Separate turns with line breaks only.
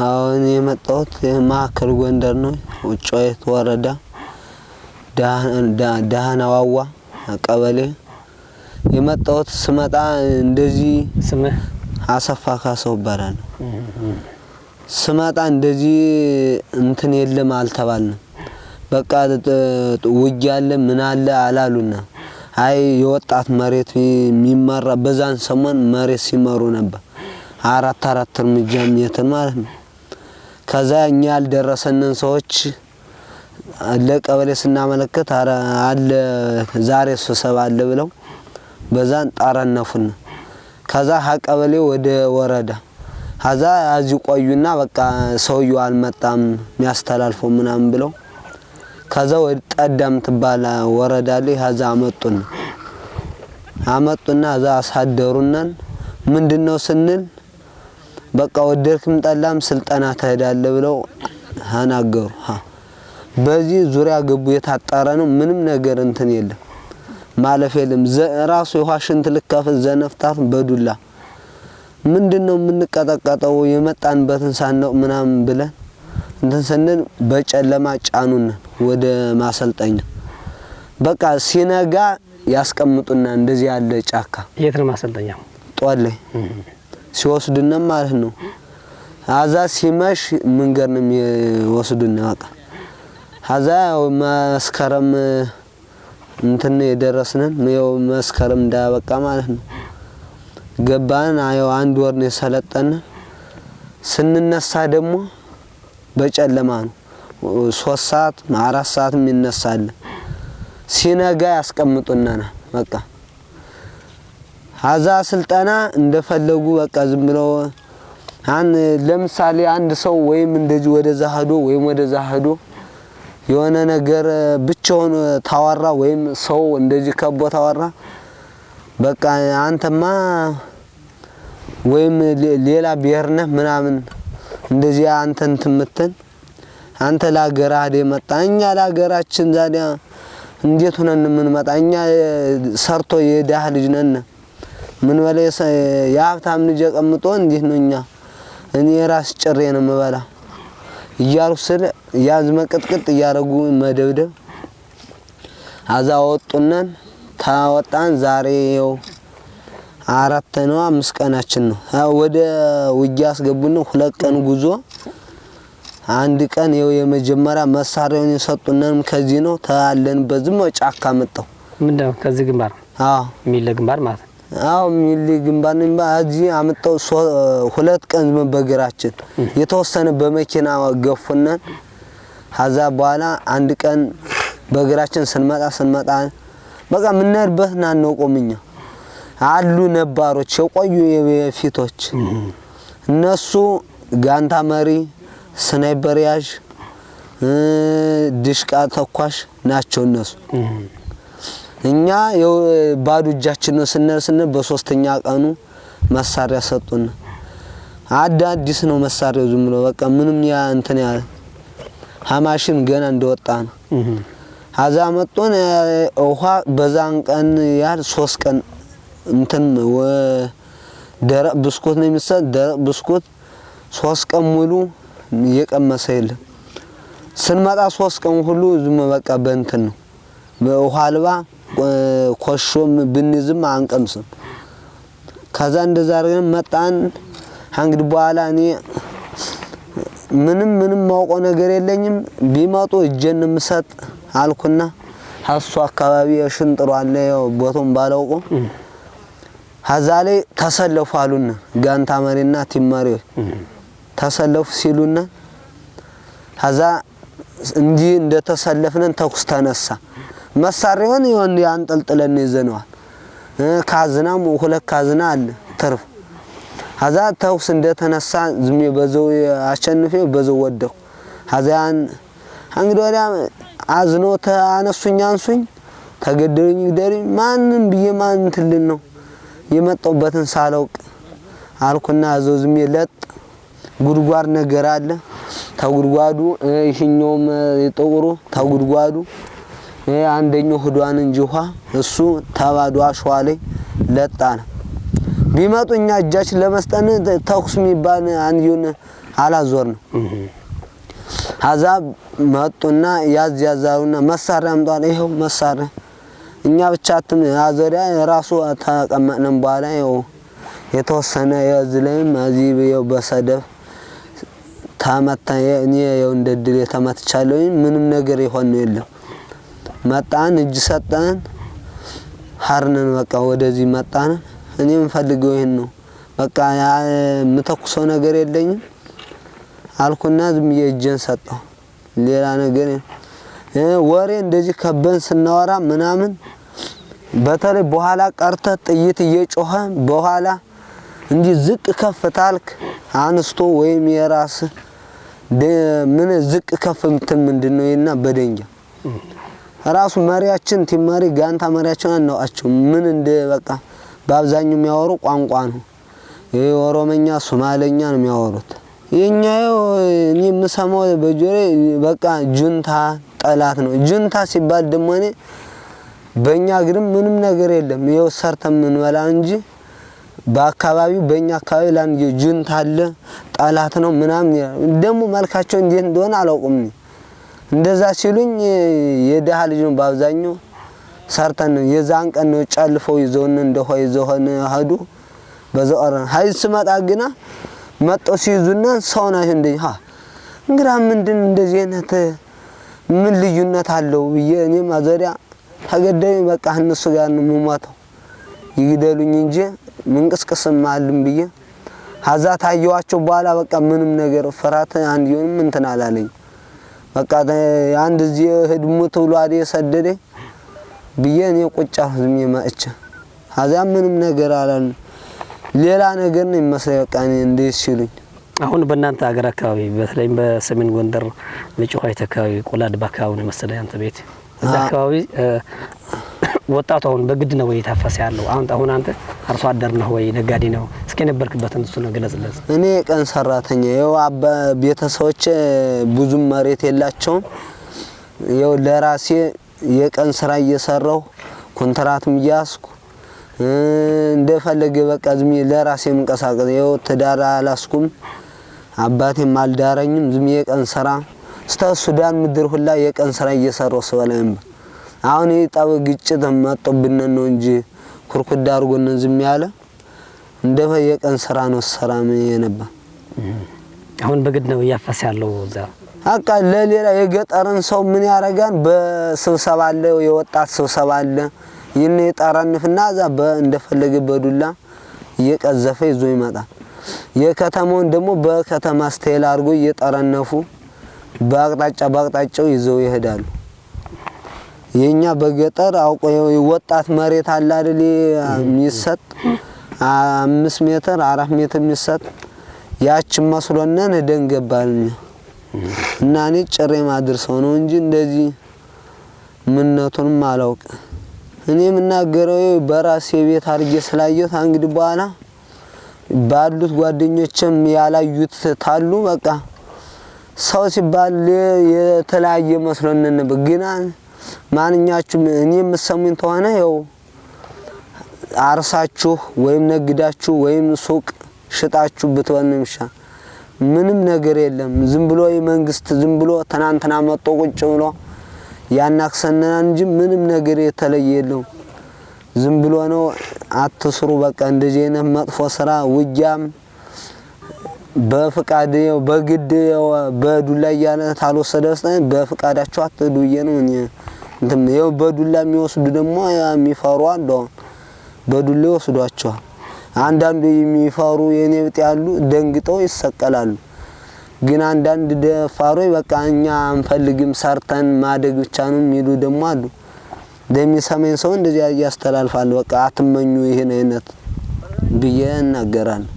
አሁን የመጣሁት ማዕከል ጎንደር ነው። ውጫይት ወረዳ ዳህናዋዋ ቀበሌ የመጣሁት ስመጣ እንደዚህ
ስምህ
አሰፋ ካሰው ይባላል። ስመጣ እንደዚህ እንትን የለም አልተባልንም። በቃ ውጊያ አለ ምን አለ አላሉና አይ የወጣት መሬት የሚመራ በዛን ሰሞን መሬት ሲመሩ ነበር 4 እርምጃ ሜትር ማለት ነው። ከዛ እኛ ያልደረሰንን ሰዎች ለቀበሌ ስናመለክት አለ ዛሬ ስብሰባ አለ ብለው በዛን ጣራነፉን። ከዛ ቀበሌ ወደ ወረዳ ከዛ አዚ ቆዩና በቃ ሰውየው አልመጣም የሚያስተላልፈው ምናምን ብለው ከዛ ወደ ጠዳም ተባለ ወረዳ ላይ ከዛ አመጡና እዛ አሳደሩናን ምንድነው ስንል በቃ ወደርክም ጠላም ስልጠና ተሄዳለ ብለው አናገሩ። በዚህ ዙሪያ ገቡ የታጣረ ነው ምንም ነገር እንትን የለም ማለፍ የለም። ራሱ የዋሽንት ልከፍ ዘነፍታት በዱላ ምንድነው የምንቀጠቀጠው የመጣንበትን ሳንነው ምናምን ብለን እንትን ስንል በጨለማ ጫኑን ወደ ማሰልጠኛ በቃ ሲነጋ ያስቀምጡና እንደዚህ ያለ ጫካ
የት ነው ማሰልጠኛው?
ጦሌ ሲወስዱና ማለት ነው። አዛ ሲመሽ መንገር ነው የሚወስዱና በቃ አዛ መስከረም እንትን የደረስነን ነው መስከረም እንዳበቃ ማለት ነው። ገባን አየው አንድ ወር ነው ሰለጠነ። ስንነሳ ደግሞ በጨለማ ነው 3 ሰዓት 4 ሰዓት የሚነሳል። ሲነጋ ያስቀምጡና በቃ አዛ ስልጠና እንደፈለጉ በቃ ዝም ብለው ለምሳሌ አንድ ሰው ወይም እንደዚህ ወደዛ ሄዶ ወይም ወደዛ ሄዶ የሆነ ነገር ብቻውን ታወራ ወይም ሰው እንደዚህ ከቦ ታወራ በቃ አንተማ ወይም ሌላ ብሔርነ ምናምን እንደዚህ አንተን ትምተን አንተ ለሀገር አደ መጣኛ ለሀገራችን ዛዲያ እንዴት ሆነን ምን መጣኛ ሰርቶ የዳህ ልጅ ነን ምን በላይ ያብታም ልጅ ቀምጦ እንዴት ነውኛ እኔ ራስ ጭሬ ነው መበላ እያሉ ስለ ያዝ መቅጥቅጥ እያረጉ መደብደብ አዛወጡነን ታወጣን። ዛሬው 4 ነው 5 ቀናችን ነው። ወደ ውጊያ አስገቡን 2 ቀን ጉዞ 1 ቀን የመጀመሪያ መሳሪያውን የሰጡነን ከዚህ ነው ታለን በዝም ጫካ መጣው
ምንድነው ከዚህ ግንባር ሚል ግንባር ማለት
ሚል ግንባር ነው አዚህ አመጣው 2 ቀን በእግራችን የተወሰነ በመኪና ገፉነን። ከዛ በኋላ 1 ቀን በእግራችን ስንመጣ በቃ ምንነርበት ነው ቆምኛ አሉ ነባሮች የቆዩ የፊቶች እነሱ ጋንታ መሪ ስናይፐር ያዥ ድሽቃ ተኳሽ ናቸው እነሱ። እኛ ባዶ እጃችን ነው ስንል በሶስተኛ ቀኑ መሳሪያ ሰጡን። አዲስ ነው መሳሪያው ዝም ብሎ በቃ ምንም ያ እንትን ያ ሀማሽን ገና እንደወጣ ነው። አዛ መጡን ውሃ በዛን ቀን ያል 3 ቀን እንትን ደረቅ ብስኩት ነው የሚሰጥ ደረቅ ብስኩት 3 ቀን ሙሉ የቀመሰ የለም። ስንመጣ 3 ቀን ሁሉ ዝም በቃ በእንትን ነው በውሃ አልባ ኮሾም ብንዝም አንቀምስም። ከዛ እንደዛ አርገን መጣን። እንግዲህ በኋላ እኔ ምንም ማውቀው ነገር የለኝም ቢመጡ እጄን ምሰጥ አልኩና ሀሱ አካባቢ ሽንጥሩ አለ ቦታውን ባላውቁ ሀዛሌ ተሰለፉ አሉና ጋንታ መሪና ቲማሪው ተሰለፉ ሲሉና ሀዛ እንጂ እንደተሰለፍነን ተኩስ ተነሳ። መሳሪያውን ይወን ያንጠልጥለን ይዘነዋል። ካዝናም 2 ካዝና አለ ተርፍ ሀዛ ተኩስ እንደተነሳ ዝም በዘው አሸንፈው በዘው ወደው ሀዛን እንግዲህ ወዲያ አዝኖ ተአነሱኝ አንሱኝ ተገደሉኝ ደሪ ማንንም በየማን ትልን ነው የመጣውበትን ሳላውቅ አልኩና አዘው ዝም ይለጥ ጉድጓድ ነገር አለ ተጉድጓዱ ይሽኛውም የጠውሩ ተጉድጓዱ አንደኛው ህዷን እንጂ ውሃ እሱ ተባዶ አሸዋ ላይ ለጣነ ቢመጡኛ እጃችን ለመስጠን ተኩስ የሚባል አንዩን አላዞርንም። አዛብ መጡና ያዛዛውና መሳሪያ አምጧል። ይሄው መሳሪያ እኛ ብቻችን አዞሪያ ራሱ ተቀመጥን። በኋላ ይሄው የተወሰነ የዝለም እዚህ ይሄው በሰደፍ ታመታ እኔ ይሄው እንደድል የተመትቻለሁ። ምንም ነገር ይሆን ነው የለም። መጣን እጅ ሰጠን ሀርነን በቃ ወደዚህ መጣን። እኔም ፈልገው ይሄን ነው በቃ ምተኩሰው ነገር የለኝም አልኩና ዝም እጄን ሰጠው። ሌላ ነገር ወሬ እንደዚህ ከበን ስናወራ ምናምን በተለይ በኋላ ቀርተ ጥይት እየጮኸ በኋላ እንዲህ ዝቅ ከፍ ታልክ አንስቶ ወይም የራስ ምን ዝቅ ከፍ ምንድነው እና በደንጃ ራሱ መሪያችን ቲማሪ ጋንታ መሪያችን አናውቃቸው ምን እንደ በቃ በአብዛኛው የሚያወሩ ቋንቋ ነው። የኦሮሞኛ ሶማሌኛ ነው የሚያወሩት። የኛው እኔ የምሰማው በጆሬ በቃ ጁንታ ጠላት ነው። ጁንታ ሲባል ደግሞ እኔ በእኛ ግርም ምንም ነገር የለም። ይኸው ሰርተን ምንበላ እንጂ በአካባቢው በእኛ አካባቢ ላንጂ ጁንታ አለ ጠላት ነው ምናምን ደግሞ መልካቸው እንዴት እንደሆነ አላውቅም። እንደዛ ሲሉኝ የደሃ ልጅ ነው በአብዛኛው ሰርተን የዛን ቀን ነው ጫልፈው ይዘውን እንደሆይ ይዘውን ሀዱ በዘወር ሀይ ስመጣ ግና መጥቶ ሲይዙና ሰውና እንደ እንግራ ምንድን እንደዚህ አይነት ምን ልዩነት አለው ብዬ እኔም አዘሪያ ተገደኝ በቃ እነሱ ጋር ነው የምሞተው ይግደሉኝ እንጂ ምንቅስቅስም አልም ብዬ ሀዛ ታየዋቸው በኋላ በቃ ምንም ነገር ፍራት አንድ ይሁን እንትን አላለኝ። በቃ አንድ እዚህ ህድሙት ብሎ አደ ሰደደ ብዬ እኔ ቁጭ አልኩኝ ማእቻ ሀዛ ምንም ነገር አላል ሌላ ነገር ነው መስለ በቃ እንዴት ሲሉኝ
አሁን በእናንተ ሀገር አካባቢ በተለይም በሰሜን ጎንደር ለጮሃይት አካባቢ ቆላድባ አካባቢ መሰለ ያንተ ቤት እዛ አካባቢ ወጣቱ አሁን በግድ ነው የታፈሰ ያለው። አሁን አንተ አርሶ አደር ነው ወይ ነጋዴ ነው? እስኪ ነበርክበትን እሱ ነው ገለጽልኝ።
እኔ ቀን ሰራተኛ ይኸው ቤተሰቦች ብዙም መሬት የላቸውም። ይኸው ለራሴ የቀን ስራ እየሰራሁ ኮንትራትም እያስኩ እንደፈለገ በቃ ዝም ለራሴ መንቀሳቀስ ይኸው ትዳር አላስኩም። አባቴም አልዳረኝም። ዝም የቀን ስራ እስከ ሱዳን ምድር ሁላ የቀን ስራ እየሰራሁ ስበላም አሁን ይጣው ግጭት መጥቶብን ነው እንጂ ኩርኩዳ አርጎን ዝም ያለ እንደፈ የቀን ስራ ነው ሰራም የነባ
አሁን በግድ ነው ያፈሰ ያለው እዛ
አቃ ለሌላ የገጠርን ሰው ምን ያረጋን በስብሰባ አለ የወጣት ስብሰባ አለ ይኔ ጣራንፍና ዛ እንደፈለገ በዱላ እየቀዘፈ ይዞ ይመጣ የከተማውን ደግሞ በከተማ ስታይል አርጎ እየጠረነፉ ባቅጣጫው ይዘው ይሄዳሉ። የኛ በገጠር አውቆ ወጣት መሬት አለ አይደል የሚሰጥ 5 ሜትር 4 ሜትር የሚሰጥ ያች መስሎነን ደንገባል እና እኔ ጭሬ ማድርሰው ነው እንጂ እንደዚህ ምንነቱንም አላውቅ። እኔ የምናገረው በራሴ ቤት አርጌ ስላየሁት እንግዲህ በኋላ ባሉት ጓደኞችም ያላዩት ታሉ በቃ ሰው ሲባል የተለያየ መስሎነን በግና ማንኛችሁም እኔ የምሰሙኝ ተሆነ ያው አርሳችሁ ወይም ነግዳችሁ ወይም ሱቅ ሽጣችሁ ብትወንምሻ ምንም ነገር የለም። ዝም ብሎ የመንግስት ዝም ብሎ ተናንተና መጥቶ ቁጭ ብሎ ያናክሰና እንጂ ምንም ነገር የተለየ የለው። ዝም ብሎ ነው አትስሩ በቃ እንደዚህ አይነት መጥፎ ስራ ውጊያም በፍቃድ በግድ በዱላ ያለ ታልወሰደስ በፍቃዳቸው አትዱየ ነው እንትን ነው በዱላ የሚወስዱ ደግሞ የሚፈሩ አሉ። በዱላ ወስዷቸው አንዳንዱ የሚፈሩ የኔ ብጤ ያሉ ደንግጠው ይሰቀላሉ። ግን አንዳንድ ደፋሮይ በቃ እኛ አንፈልግም ሰርተን ማደግ ብቻ ነው የሚሉ ደግሞ አሉ። ደሚሰማኝ ሰው እንደዚህ ያስተላልፋሉ። በቃ አትመኙ ይሄን አይነት ብዬ እናገራለሁ።